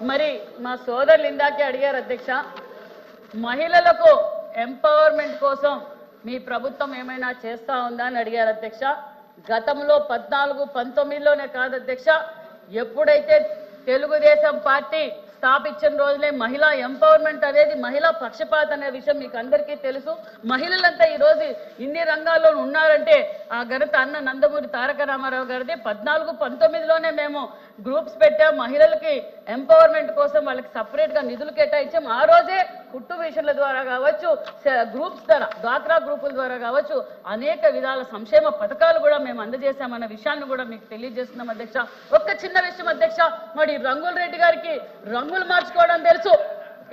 మరి మా సోదరులు ఇందాకే అడిగారు అధ్యక్ష, మహిళలకు ఎంపవర్మెంట్ కోసం మీ ప్రభుత్వం ఏమైనా చేస్తా ఉందా అని అడిగారు అధ్యక్ష. గతంలో 14-19లోనే కాదు అధ్యక్ష, ఎప్పుడైతే తెలుగుదేశం పార్టీ స్థాపించిన రోజులే మహిళా ఎంపవర్మెంట్ అనేది, మహిళా పక్షపాత అనే విషయం మీకు అందరికీ తెలుసు. మహిళలంతా ఈరోజు ఇన్ని రంగాల్లో ఉన్నారంటే ఆ ఘనత అన్న నందమూరి తారక రామారావు గారిది. 14-19లోనే మేము గ్రూప్స్ పెట్టాం, మహిళలకి ఎంపవర్మెంట్ కోసం వాళ్ళకి సపరేట్గా నిధులు కేటాయించాం. ఆ రోజే కుట్టు మిషన్ల ద్వారా కావచ్చు, గ్రూప్స్ ద్వారా, డ్వాక్రా గ్రూపుల ద్వారా కావచ్చు, అనేక విధాల సంక్షేమ పథకాలు కూడా మేము అందజేశామన్న విషయాన్ని కూడా మీకు తెలియజేస్తున్నాం అధ్యక్ష. ఒక్క చిన్న విషయం అధ్యక్ష, మరి రంగుల రెడ్డి గారికి రంగులు మార్చుకోవడం తెలుసు,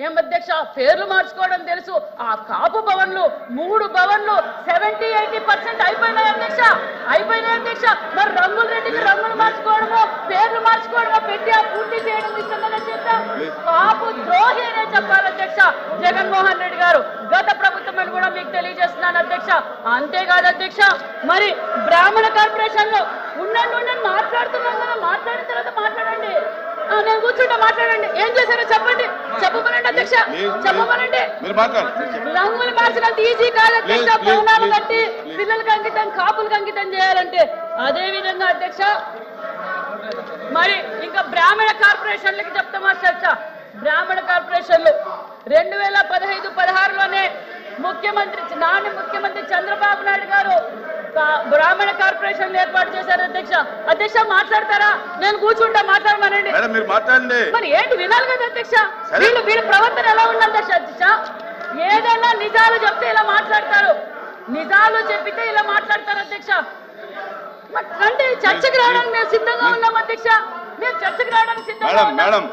ఏం అధ్యక్ష, పేర్లు మార్చుకోవడం తెలుసు. ఆ కాపు భవన్లు 3 భవన్లు 70-80% అయిపోయినాయి అధ్యక్ష, అయిపోయినాయి అధ్యక్ష. మరి రంగుల రెడ్డికి రంగులు మార్చుకోవడము, పేర్లు మార్చుకోవడము పెట్టి పూర్తి చేయడం ఇష్టంగానే చేద్దాం. కాపు ద్రోహి అనే చెప్పాలి అధ్యక్ష జగన్మోహన్ రెడ్డి గారు, గత ప్రభుత్వం అని కూడా మీకు తెలియజేస్తున్నాను అధ్యక్ష. అంతేకాదు అధ్యక్ష, మరి బ్రాహ్మణ కార్పొరేషన్ లో ఉండండి మాట్లాడుతున్నాం కదా, మాట్లాడిన తర్వాత మాట్లాడండి, నేను కూర్చుంటా మాట్లాడండి, ఏం చేశారో చెప్పండి, చెప్పమనండి అధ్యక్ష, చెప్పమనండి. రంగులు మార్చినంత ఈజీ కాదు అధ్యక్ష, భవనాలు కట్టి పిల్లలకి అంకితం, కాపులకు అంకితం చేయాలంటే. అదే విధంగా అధ్యక్ష, మరి ఇంకా బ్రాహ్మణ కార్పొరేషన్లకి చెప్తామా అధ్యక్ష, బ్రాహ్మణ కార్పొరేషన్లు 2015-16లోనే నాని ముఖ్యమంత్రి చంద్రబాబు నాయుడు గారు బ్రాహ్మణ కార్పొరేషన్ ఏర్పాటు చేశారు అధ్యక్ష. అధ్యక్ష మాట్లాడతారా, నేను కూర్చుంటా, మాట్లాడమనండి. మరి ఏంటి వినాలి కదా అధ్యక్ష, వీళ్ళ ప్రవర్తన ఎలా ఉన్నది అధ్యక్ష? ఏదైనా నిజాలు చెప్తే ఇలా మాట్లాడతారు, నిజాలు చెప్పితే ఇలా మాట్లాడతారు అధ్యక్ష. అంటే చర్చకు రావడానికి మేము సిద్ధంగా ఉన్నాం అధ్యక్ష, మేము చర్చకు రావడానికి సిద్ధంగా ఉన్నాం.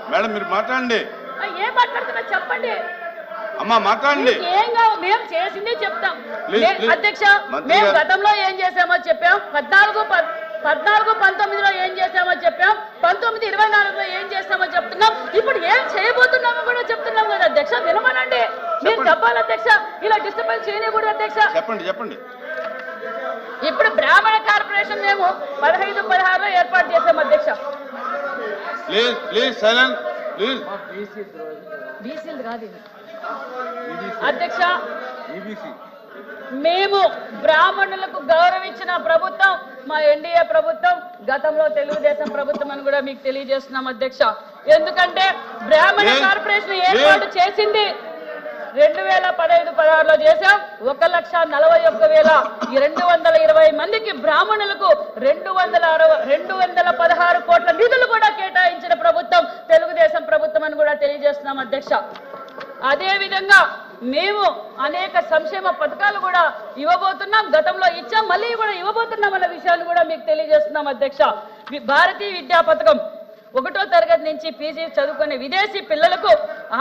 ఏం మాట్లాడుతున్నా చెప్పండి అమ్మా, మాట్లాడండి. ఏం కావు, మేము చేసింది చెప్తాం అధ్యక్ష. మేము గతంలో ఏం చేసామో చెప్పాం, 14-19లో ఏం చేసామో చెప్పాం, 19-24లో ఏం చేస్తామో చెప్తున్నాం, ఇప్పుడు ఏం చేయబోతున్నామో కూడా చెప్తున్నాం కదా అధ్యక్ష. వినమనండి, మీరు చెప్పాలి అధ్యక్ష, ఇలా డిస్టర్బెన్స్ చేయకూడదు అధ్యక్ష. చెప్పండి. ఇప్పుడు బ్రాహ్మణ కార్పొరేషన్ మేము 15-16లో ఏర్పాటు చేసాం అధ్యక్ష. బీసీలు కాదు అధ్యక్ష, మేము బ్రాహ్మణులకు గౌరవించిన ప్రభుత్వం మా ఎన్డీఏ ప్రభుత్వం, గతంలో తెలుగుదేశం ప్రభుత్వం అని కూడా మీకు తెలియజేస్తున్నాం అధ్యక్ష. ఎందుకంటే బ్రాహ్మణ కార్పొరేషన్ ఏర్పాటు చేసింది 2015-16లో చేశాం. 1,41,220 మందికి బ్రాహ్మణులకు 216 కోట్ల నిధులు కూడా కేటాయించిన ప్రభుత్వం తెలుగుదేశం ప్రభుత్వం అని కూడా తెలియజేస్తున్నాం అధ్యక్ష. అదే విధంగా మేము అనేక సంక్షేమ పథకాలు కూడా ఇవ్వబోతున్నాం, గతంలో ఇచ్చాం, మళ్ళీ కూడా ఇవ్వబోతున్నాం అన్న విషయాన్ని కూడా మీకు తెలియజేస్తున్నాం అధ్యక్ష. భారతీయ విద్యా పథకం 1వ తరగతి నుంచి పీజీ చదువుకునే విదేశీ పిల్లలకు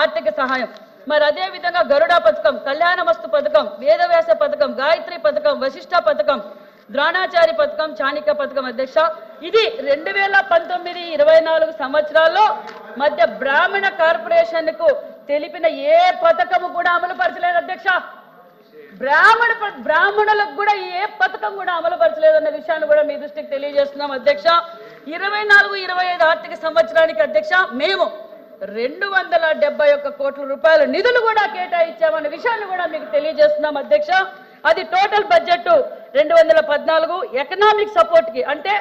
ఆర్థిక సహాయం. మరి అదే విధంగా గరుడ పథకం, కళ్యాణమస్తు పథకం, వేదవ్యాస పథకం, గాయత్రి పథకం, వశిష్ఠ పథకం, ద్రోణాచారి పథకం, చాణిక్య పథకం అధ్యక్ష. ఇది 2019-24 సంవత్సరాల్లో మధ్య బ్రాహ్మణ కార్పొరేషన్ కు తెలిపిన ఏ పథకము కూడా అమలు పరచలేదు అధ్యక్ష. బ్రాహ్మణులకు కూడా ఏ పథకం కూడా అమలు పరచలేదన్న విషయాన్ని కూడా మీ దృష్టికి తెలియజేస్తున్నాం అధ్యక్ష. 24-25 ఆర్థిక సంవత్సరానికి అధ్యక్ష మేము 271 కోట్ల రూపాయల నిధులు కూడా కేటాయించామన్న విషయాన్ని కూడా మీకు తెలియజేస్తున్నాం అధ్యక్ష. అది టోటల్ బడ్జెట్ 214. ఎకనామిక్ సపోర్ట్ కి అంటే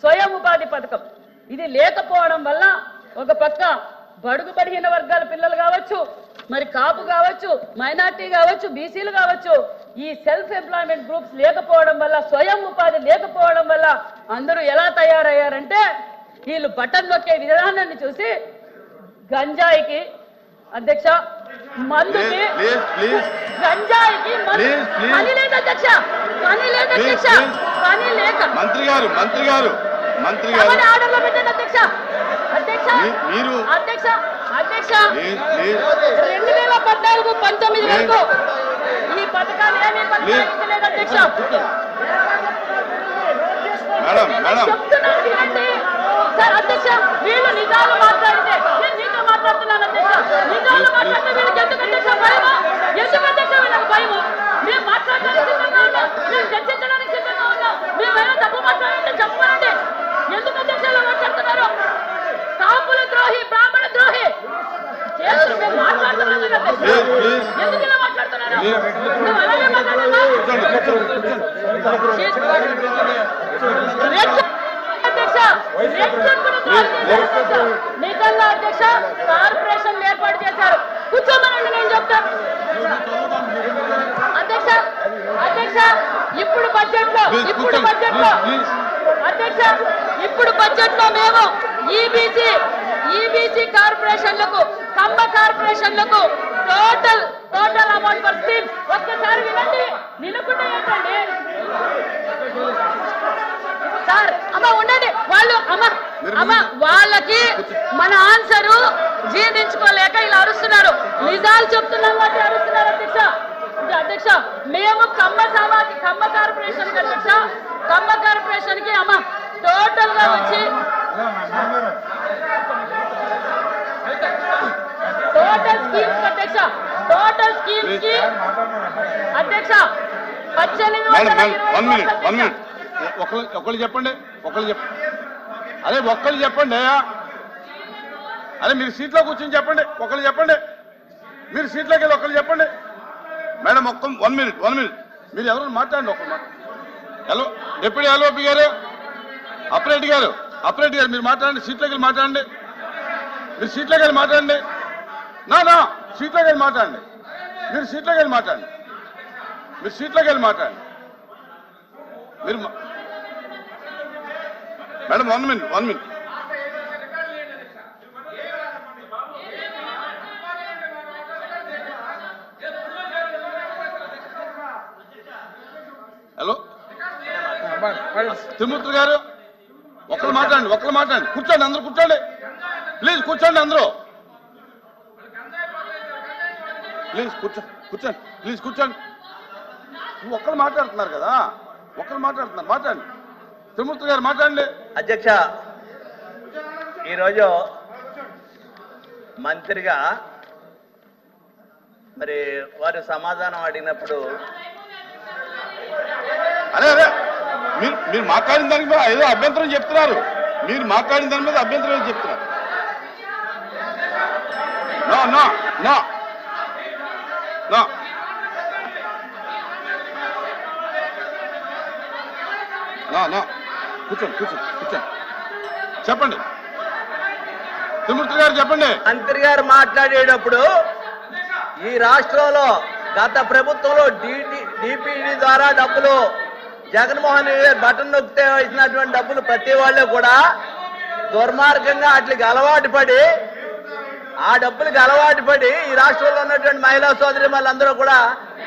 స్వయం ఉపాధి పథకం ఇది లేకపోవడం వల్ల ఒక పక్క బడుగు బలహీన వర్గాల పిల్లలు కావచ్చు, మరి కాపు కావచ్చు, మైనార్టీ కావచ్చు, బీసీలు కావచ్చు, ఈ సెల్ఫ్ ఎంప్లాయ్మెంట్ గ్రూప్స్ లేకపోవడం వల్ల, స్వయం ఉపాధి లేకపోవడం వల్ల అందరూ ఎలా తయారయ్యారంటే వీళ్ళు బటన్ నొక్కే విధానాన్ని చూసి గంజాయికి అధ్యక్ష, మందుకి, గంజాయికి పని లేదు అధ్యక్ష, పని లేదు అధ్యక్ష, పని లేక మంత్రి గారు ఆర్డర్లో పెట్టండి అధ్యక్ష. అధ్యక్ష అధ్యక్ష అధ్యక్ష 2014-19 వరకు ఈ పథకాలు ఏమీ కొనసాగించలేదు అధ్యక్ష. చెప్తున్నాను వినండి సార్ అధ్యక్ష, వీళ్ళు నిజాలు మాట్లాడితే నేను మీతో మాట్లాడుతున్నాను అధ్యక్ష, నిజాలు మాట్లాడితే వీళ్ళకి ఎందుకు అధ్యక్ష భయమా, ఎందుకు అధ్యక్ష వీళ్ళకి భయము? మేము మాట్లాడడానికి సిద్ధంగా ఉన్నాం, మేము చర్చించడానికి సిద్ధంగా ఉన్నాం, మేమైనా తప్పు మాట్లాడంటే చెప్పండి, ఎందుకు అధ్యక్ష ఇలా మాట్లాడుతున్నారు? నువ్వు అలాగే మాట్లాడమ్మా. అధ్యక్ష నిజంగా అధ్యక్ష కార్పొరేషన్ ఏర్పాటు చేశారు. కూర్చోమనండి, నేను చెప్తాను. అధ్యక్ష అధ్యక్ష ఇప్పుడు బడ్జెట్ లో అధ్యక్ష ఇప్పుడు బడ్జెట్ లో మేము ఈబీసీ కార్పొరేషన్లకు కమ్మ కార్పొరేషన్లకు టోటల్ అమౌంట్ ఫర్ స్కీమ్ ఒక్కసారి వినండి. నిలుపుకుంటే ఏంటండి సార్? అమ్మ ఉండండి, వాళ్ళు అమ్మ వాళ్ళకి మన ఆన్సరు జీర్ణించుకోలేక ఇలా అరుస్తున్నారు. నిజాలు చెప్తున్నాం కాబట్టి అరుస్తున్నారు అధ్యక్ష. అధ్యక్ష మేము కమ్మ కార్పొరేషన్ కి అధ్యక్ష కమ్మ కార్పొరేషన్ కి అమ్మ టోటల్ గా వచ్చి టోటల్ స్కీమ్స్ అధ్యక్ష అధ్యక్ష 18 ఒకళ్ళు చెప్పండి. అదే ఒక్కళ్ళు చెప్పండి. అదే మీరు సీట్లో కూర్చొని చెప్పండి. ఒకళ్ళు చెప్పండి. మీరు సీట్లోకి వెళ్ళి ఒకళ్ళు చెప్పండి. మేడం 1 మినిట్ మీరు ఎవరు మాట్లాడండి. ఒకళ్ళు హలో డిప్యూటీ ఎల్ఓపి గారు, అప్రెడ్డి గారు మీరు మాట్లాడండి. సీట్లోకి వెళ్ళి మాట్లాడండి. మీరు సీట్లోకి వెళ్ళి మాట్లాడండి. సీట్లోకి వెళ్ళి మాట్లాడండి. మీరు సీట్లోకి వెళ్ళి మాట్లాడండి. మీరు మేడం 1 మినిట్ హలో తిరుమూర్తి గారు ఒకళ్ళు మాట్లాడండి. కూర్చోండి, అందరూ కూర్చోండి. ప్లీజ్ కూర్చోండి, అందరూ కూర్చోండి. ఒక్కరు మాట్లాడుతున్నారు కదా, మాట్లాడండి. తిరుమూర్తి గారు మాట్లాడండి. అధ్యక్ష, ఈరోజు మంత్రిగా మరి వారు సమాధానం అడిగినప్పుడు అదే మీరు మాట్లాడిన దాని మీద ఏదో అభ్యంతరం చెప్తున్నారు. No. కూర్చోండి. చెప్పండి తిరుమూర్తి గారు, చెప్పండి. మంత్రి గారు మాట్లాడేటప్పుడు ఈ రాష్ట్రంలో గత ప్రభుత్వంలో డిపిడి ద్వారా డబ్బులు జగన్మోహన్ రెడ్డి గారు బటన్ నొక్కితే ఇచ్చినటువంటి డబ్బులు ప్రతి వాళ్ళు కూడా దుర్మార్గంగా వాటికి అలవాటు పడి ఈ రాష్ట్రంలో ఉన్నటువంటి మహిళా సోదరి వాళ్ళందరూ కూడా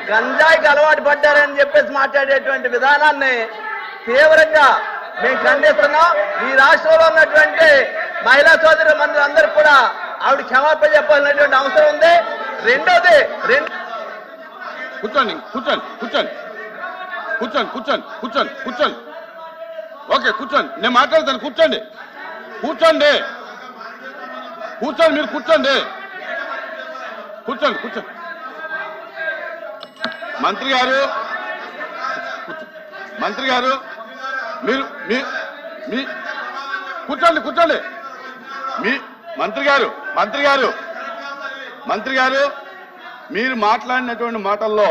గంజాయికి అలవాటు పడ్డారని చెప్పేసి మాట్లాడేటువంటి విధానాన్ని తీవ్రంగా మేము ఖండిస్తున్నాం. ఈ రాష్ట్రంలో ఉన్నటువంటి మహిళా సోదరి మందులందరూ కూడా ఆవిడ క్షమాపణ చెప్పాల్సినటువంటి అవసరం ఉంది. రెండోది కూర్చోండి. ఓకే, కూర్చోండి. నేను మాట్లాడతాను. కూర్చోండి. మీరు కూర్చోండి. మంత్రి గారు మీరు కూర్చోండి. మీ మంత్రి గారు మీరు మాట్లాడినటువంటి మాటల్లో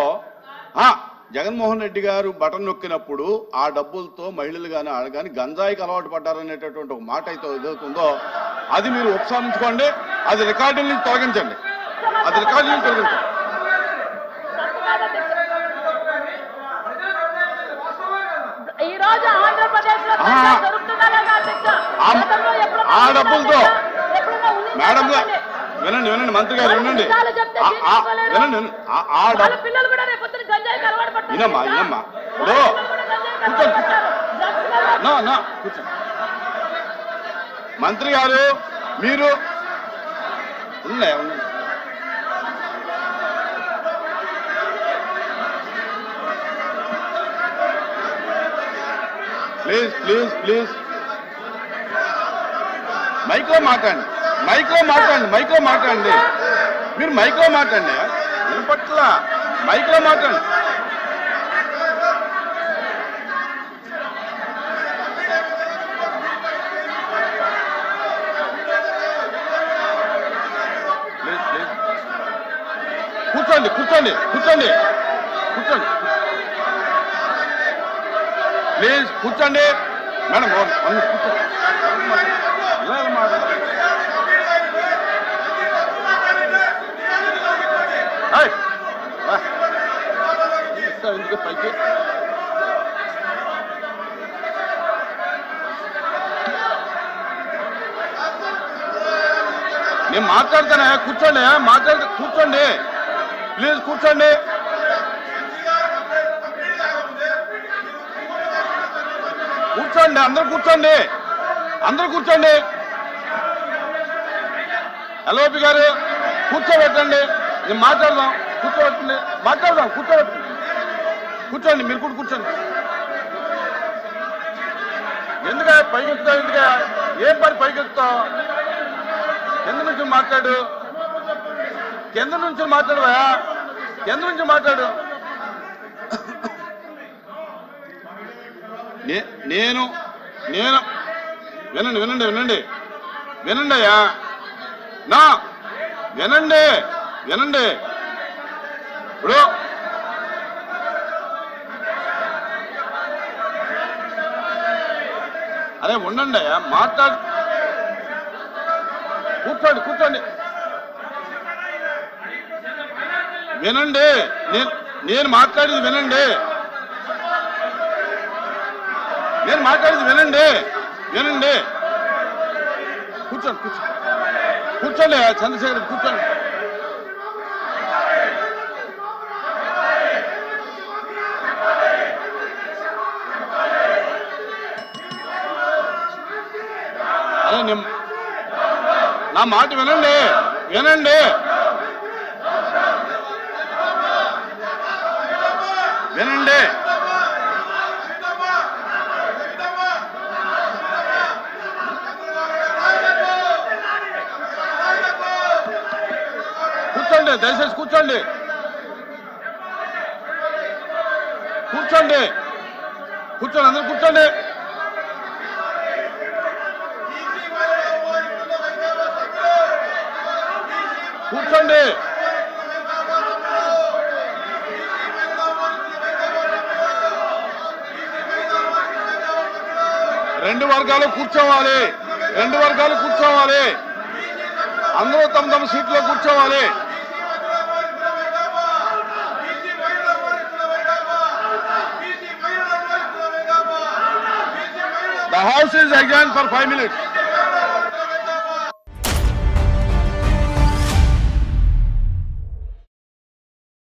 జగన్మోహన్ రెడ్డి గారు బటన్ నొక్కినప్పుడు ఆ డబ్బులతో మహిళలు కానీ గంజాయికి అలవాటు పడ్డారనేటటువంటి ఒక మాట అయితే ఏదవుతుందో అది మీరు ఉపసంహరించుకోండి. అది రికార్డుల నుంచి తొలగించండి. ఈ రోజు ఆంధ్రప్రదేశ్ లో ఆ డబ్బులతో మేడం వినండి మంత్రి గారు వినండి. వినమ్మా కూర్చోండి. మంత్రి గారు మీరు ప్లీజ్ మైక్లో మాట్లాడండి. మీరు మైక్లో మాట్లాడండి. వినపట్ల మైక్లో మాట్లాడండి. కూర్చోండి. కూర్చోండి ప్లీజ్ కూర్చోండి మేడం కూర్చోండి ఇలా మాట్లాడాలి ఎందుకు పైకి నేను మాట్లాడతానే కూర్చోండి కూర్చోండి ప్లీజ్ కూర్చోండి కూర్చోండి అందరూ కూర్చోండి ఎల్ఓపి గారు కూర్చోబెట్టండి నేను మాట్లాడదాం కూర్చోండి మీరు కూడా కూర్చోండి ఎందుక పైకెత్తుతావు ఎందుక ఏం పని పైకెత్తుతావు కింద నుంచి మాట్లాడు కింద నుంచి మాట్లాడు నేను వినండి అయ్యా నా వినండి ఇప్పుడు అరే ఉండండి అయ్యా కూర్చోండి వినండి నేను మాట్లాడేది వినండి కూర్చోండి చంద్రశేఖర్ కూర్చోండి అరే నా మాట వినండి కూర్చోండి దయచేసి కూర్చోండి అందరూ కూర్చోండి రెండు వర్గాలు కూర్చోవాలి అందరూ తమ సీట్లో కూర్చోవాలి The house is adjourned for 5 minutes.